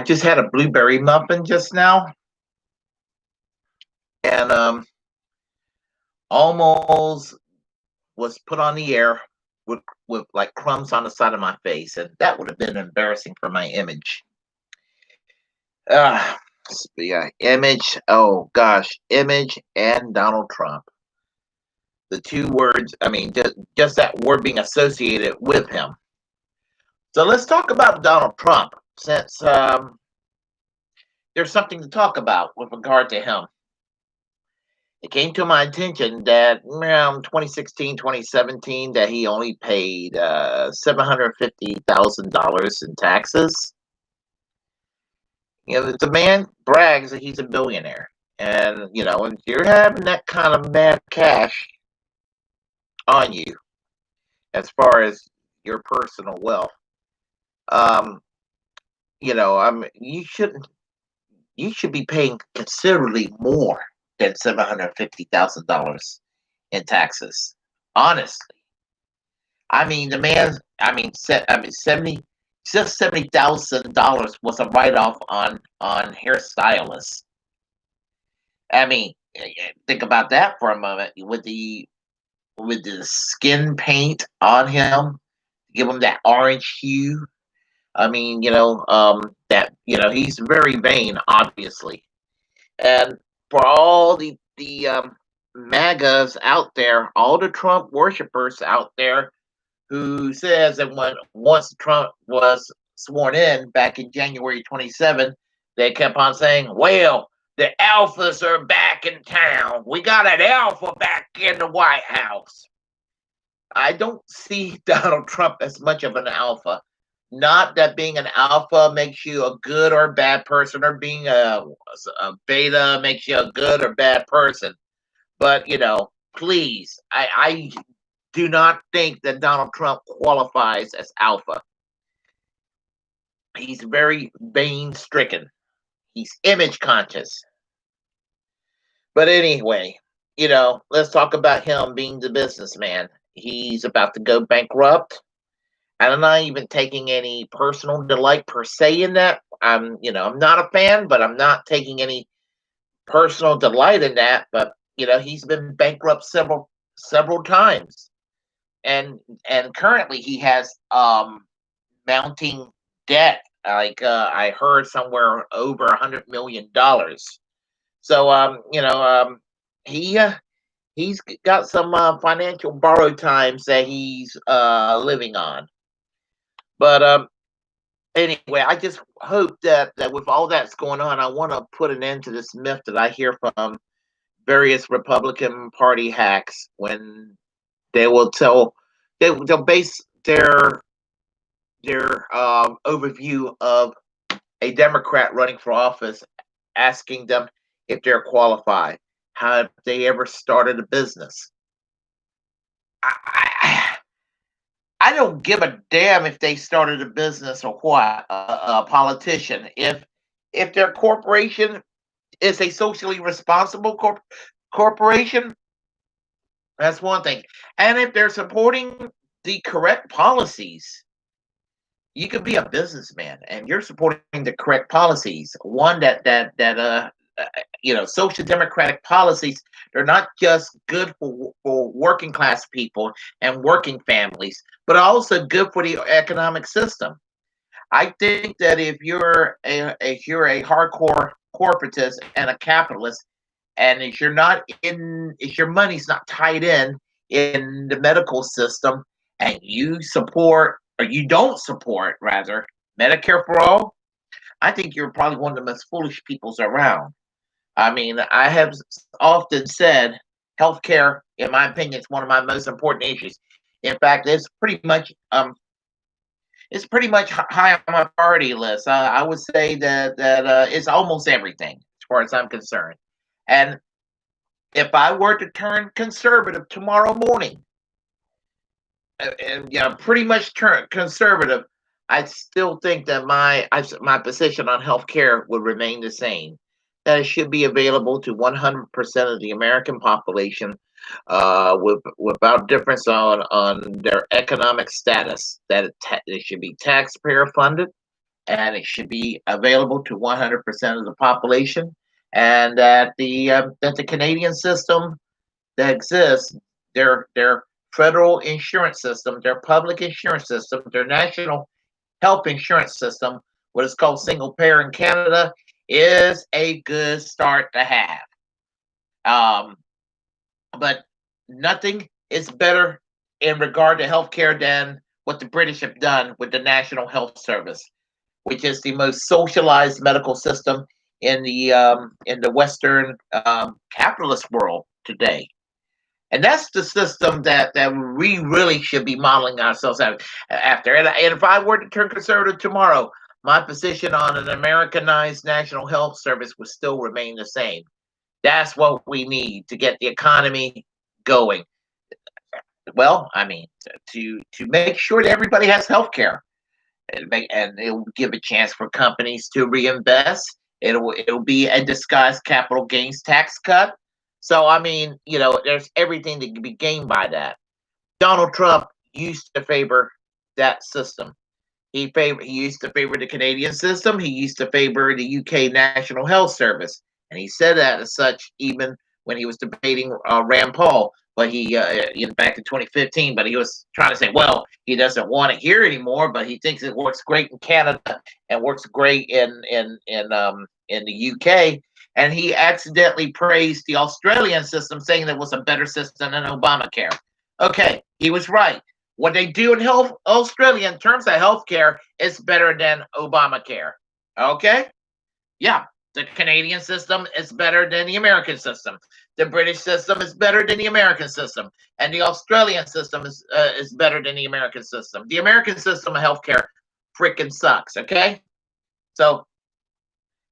just had a blueberry muffin just now, and almost was put on the air with like crumbs on the side of my face, and that would have been embarrassing for my image. Uh, yeah, image. Oh gosh, image and Donald Trump. The two words. I mean, just that word being associated with him. So let's talk about Donald Trump, since there's something to talk about with regard to him. It came to my attention that around 2016, 2017, that he only paid $750,000 in taxes. The man brags that he's a billionaire. And, if you're having that kind of mad cash on you, as far as your personal wealth, um, you should be paying considerably more than $750,000 in taxes. Honestly, I mean the man. I mean, 70,000 was a write off on hairstylists. I mean, think about that for a moment. With the skin paint on him, give him that orange hue. I mean, that he's very vain, obviously, and for all the MAGAs out there, all the Trump worshippers out there who says that once Trump was sworn in back in January 27, they kept on saying, "Well, the alphas are back in town. We got an alpha back in the White House." I don't see Donald Trump as much of an alpha. Not that being an alpha makes you a good or bad person, or being a beta makes you a good or bad person. But, please, I do not think that Donald Trump qualifies as alpha. He's very vain stricken. He's image conscious. But anyway, let's talk about him being the businessman. He's about to go bankrupt. I'm not even taking any personal delight per se in that. I'm not a fan, but I'm not taking any personal delight in that. But he's been bankrupt several times, and currently he has mounting debt. Like I heard somewhere over $100 million. So he he's got some financial borrowed times that he's living on. But anyway, I just hope that with all that's going on, I want to put an end to this myth that I hear from various Republican Party hacks when they will they'll base their overview of a Democrat running for office, asking them if they're qualified, have they ever started a business. I don't give a damn if they started a business or what, a politician. If their corporation is a socially responsible corporation, that's one thing. And if they're supporting the correct policies, you could be a businessman and you're supporting the correct policies. One social democratic policies, they're not just good for working class people and working families, but also good for the economic system. I think that if you're a hardcore corporatist and a capitalist, and if your money's not tied in the medical system, and you support, or you don't support rather, Medicare for all, I think you're probably one of the most foolish peoples around. I mean, I have often said healthcare, in my opinion, is one of my most important issues. In fact, it's pretty much high on my priority list. I would say that it's almost everything as far as I'm concerned. And if I were to turn conservative tomorrow morning, and pretty much turn conservative, I still think that my position on healthcare would remain the same. That it should be available to 100% of the American population, without difference on their economic status. That it should be taxpayer funded, and it should be available to 100% of the population, and that the Canadian system that exists, their federal insurance system, their public insurance system, their national health insurance system, what is called single payer in Canada, is a good start to have. Um, but nothing is better in regard to healthcare than what the British have done with the National Health Service, which is the most socialized medical system in the Western capitalist world today. And that's the system that we really should be modeling ourselves after. And if I were to turn conservative tomorrow, my position on an Americanized national health service would still remain the same. That's what we need to get the economy going. Well, I mean, to make sure that everybody has health care, and it'll give a chance for companies to reinvest. It'll be a disguised capital gains tax cut. So I mean, there's everything that can be gained by that. Donald Trump used to favor that system. He used to favor the Canadian system. He used to favor the UK National Health Service, and he said that as such even when he was debating Rand Paul. But back in 2015, but he was trying to say, well, he doesn't want it here anymore, but he thinks it works great in Canada and works great in the UK. And he accidentally praised the Australian system, saying that it was a better system than Obamacare. Okay, he was right. What they do in Australia in terms of healthcare is better than Obamacare. Okay? Yeah, the Canadian system is better than the American system. The British system is better than the American system, and the Australian system is better than the American system. The American system of healthcare freaking sucks. Okay, so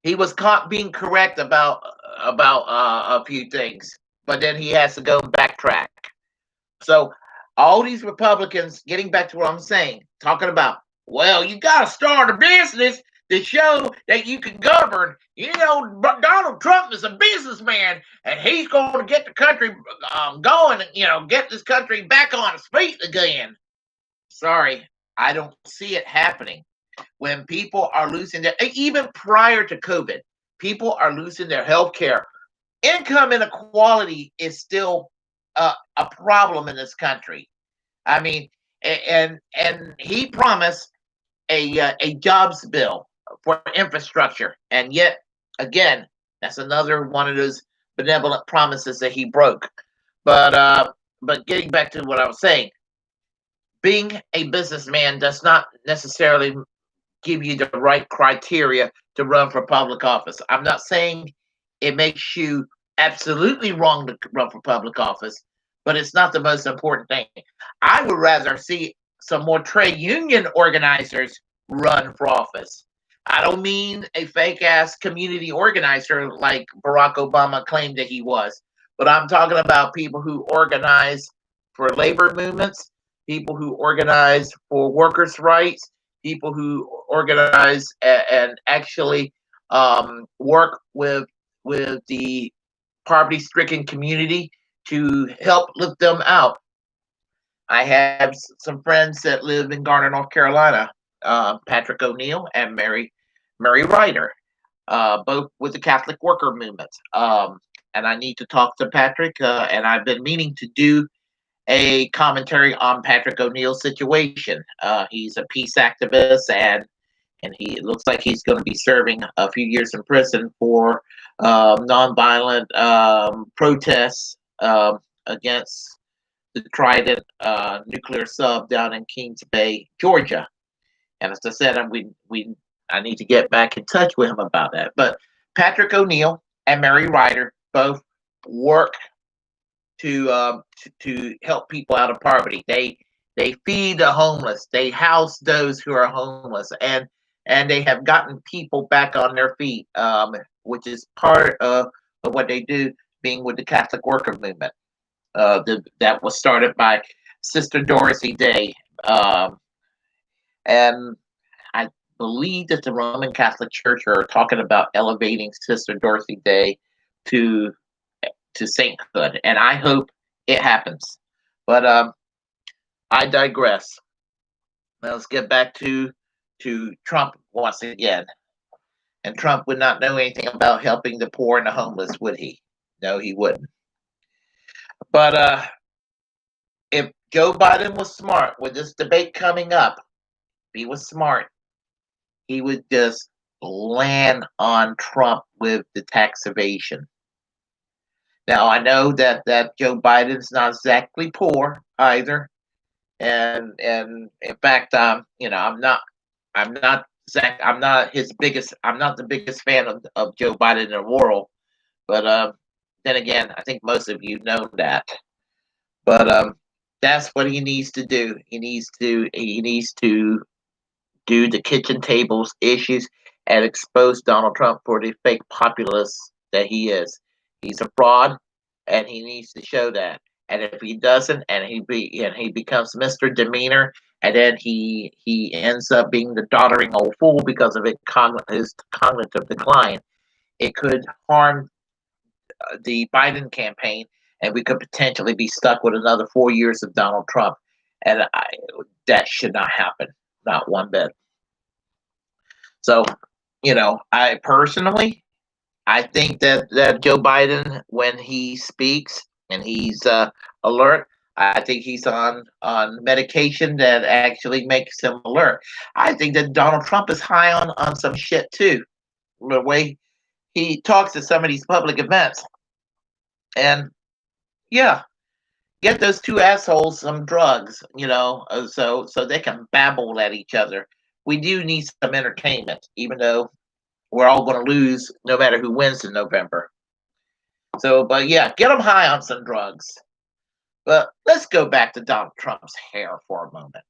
he was caught being correct about a few things, but then he has to go backtrack. So all these Republicans, getting back to what I'm saying, talking about, well, you got to start a business to show that you can govern. Donald Trump is a businessman, and he's going to get the country going, get this country back on its feet again. Sorry, I don't see it happening. When people are losing even prior to COVID, people are losing their health care. Income inequality is still a problem in this country. I mean, and he promised a jobs bill for infrastructure, and yet again, that's another one of those benevolent promises that he broke. But getting back to what I was saying, being a businessman does not necessarily give you the right criteria to run for public office. I'm not saying it makes you absolutely wrong to run for public office, but it's not the most important thing. I would rather see some more trade union organizers run for office. I don't mean a fake ass community organizer like Barack Obama claimed that he was, but I'm talking about people who organize for labor movements, people who organize for workers' rights, people who organize and actually work with the poverty-stricken community to help lift them out. I have some friends that live in Garner, North Carolina, Patrick ONeill and Mary Ryder, both with the Catholic Worker Movement. And I need to talk to Patrick, and I've been meaning to do a commentary on Patrick ONeill's situation. He's a peace activist, and he looks like he's going to be serving a few years in prison for nonviolent protests against the Trident nuclear sub down in Kings Bay, Georgia. And as I said, I need to get back in touch with him about that. But Patrick ONeill and Mary Ryder both work to help people out of poverty. They feed the homeless. They house those who are homeless, and they have gotten people back on their feet, which is part of what they do, being with the Catholic Worker Movement. That was started by Sister Dorothy Day, and I believe that the Roman Catholic Church are talking about elevating Sister Dorothy Day to sainthood, and I hope it happens. But I digress. Let's get back to to Trump once again. And Trump would not know anything about helping the poor and the homeless, would he? No, he wouldn't. But if Joe Biden was smart with this debate coming up, if he was smart, he would just land on Trump with the tax evasion. Now I know that Joe Biden's not exactly poor either, and in fact, I'm not his biggest. I'm not the biggest fan of Joe Biden in the world. But then again, I think most of you know that. But that's what he needs to do. He needs to do the kitchen tables issues and expose Donald Trump for the fake populist that he is. He's a fraud, and he needs to show that. And if he doesn't, and he becomes Mr. Demeanor, and then he ends up being the doddering old fool because of his cognitive decline, it could harm the Biden campaign, and we could potentially be stuck with another 4 years of Donald Trump. And that should not happen, not one bit. So, I personally, I think that Joe Biden, when he speaks and he's alert, I think he's on medication that actually makes him alert. I think that Donald Trump is high on some shit too. The way he talks at some of these public events, and yeah, get those two assholes some drugs, so they can babble at each other. We do need some entertainment, even though we're all going to lose no matter who wins in November. So, but yeah, get them high on some drugs. But let's go back to Donald Trump's hair for a moment.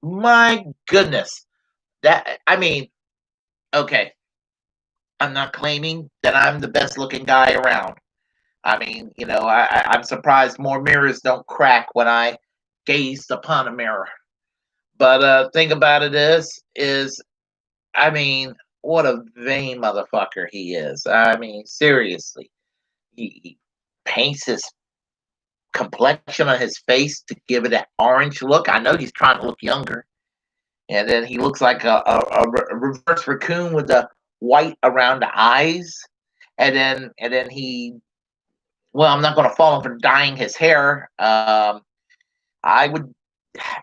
My goodness, okay, I'm not claiming that I'm the best looking guy around. I'm surprised more mirrors don't crack when I gaze upon a mirror. But thing about it is, I mean, what a vain motherfucker he is. I mean, seriously, he paints his complexion on his face to give it that orange look. I know he's trying to look younger, and then he looks like a reverse raccoon with the white around the eyes, and then he. Well, I'm not going to fall for dyeing his hair. I would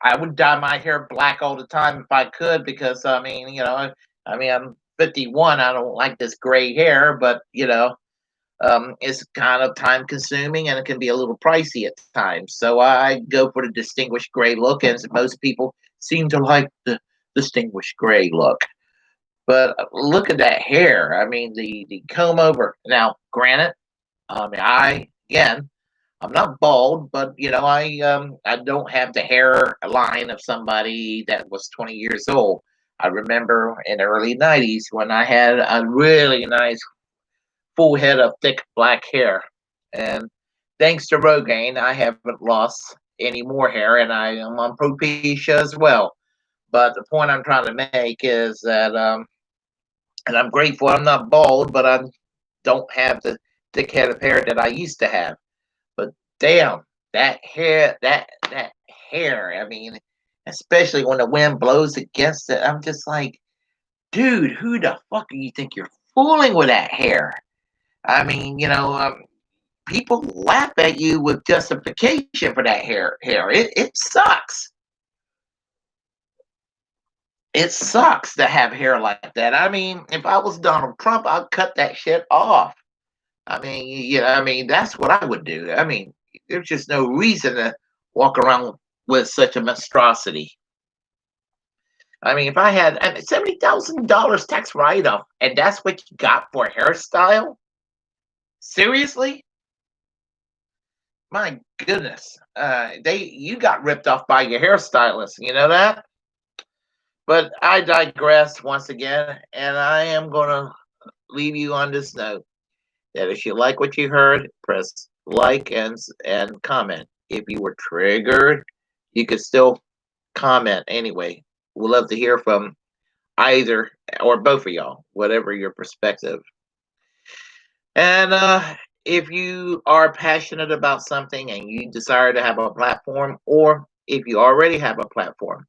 I would dye my hair black all the time if I could, because I'm 51. I don't like this gray hair, but it's kind of time consuming and it can be a little pricey at times. So I go for the distinguished gray look, and most people seem to like the distinguished gray look. But look at that hair. I mean, the comb over. Now, granted, again, I'm not bald, but I don't have the hairline of somebody that was 20 years old. I remember in the early 90s when I had a really nice full head of thick black hair. And thanks to Rogaine, I haven't lost any more hair, and I am on Propecia as well. But the point I'm trying to make is that, and I'm grateful I'm not bald, but I don't have the thick head of hair that I used to have. But damn, that hair. I mean, especially when the wind blows against it, I'm just like, dude, who the fuck do you think you're fooling with that hair? I mean, people laugh at you with justification for that hair. It sucks. It sucks to have hair like that. I mean, if I was Donald Trump, I'd cut that shit off. That's what I would do. I mean, there's just no reason to walk around with such a monstrosity. I mean, if I had $70,000 tax write-off, and that's what you got for a hairstyle, seriously? My goodness, you got ripped off by your hairstylist. You know that? But I digress once again, and I am gonna leave you on this note that if you like what you heard, press like and comment. If you were triggered, you could still comment anyway. We'd love to hear from either or both of y'all, whatever your perspective. And if you are passionate about something and you desire to have a platform, or if you already have a platform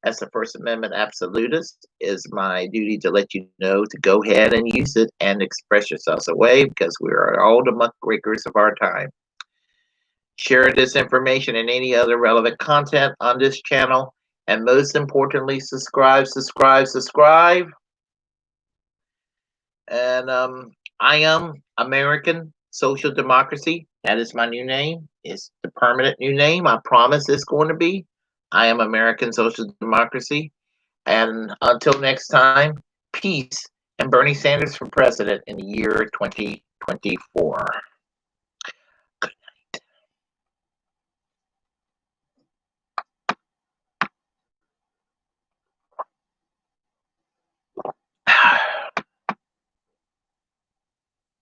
as a First Amendment absolutist, it's my duty to let you know to go ahead and use it and express yourselves away because we are all the muckrakers of our time. Share this information and any other relevant content on this channel. And most importantly, subscribe, subscribe, subscribe. And I am American Social Democracy. That is my new name. It's the permanent new name. I promise it's going to be. I am American Social Democracy. And until next time, peace and Bernie Sanders for president in the year 2024.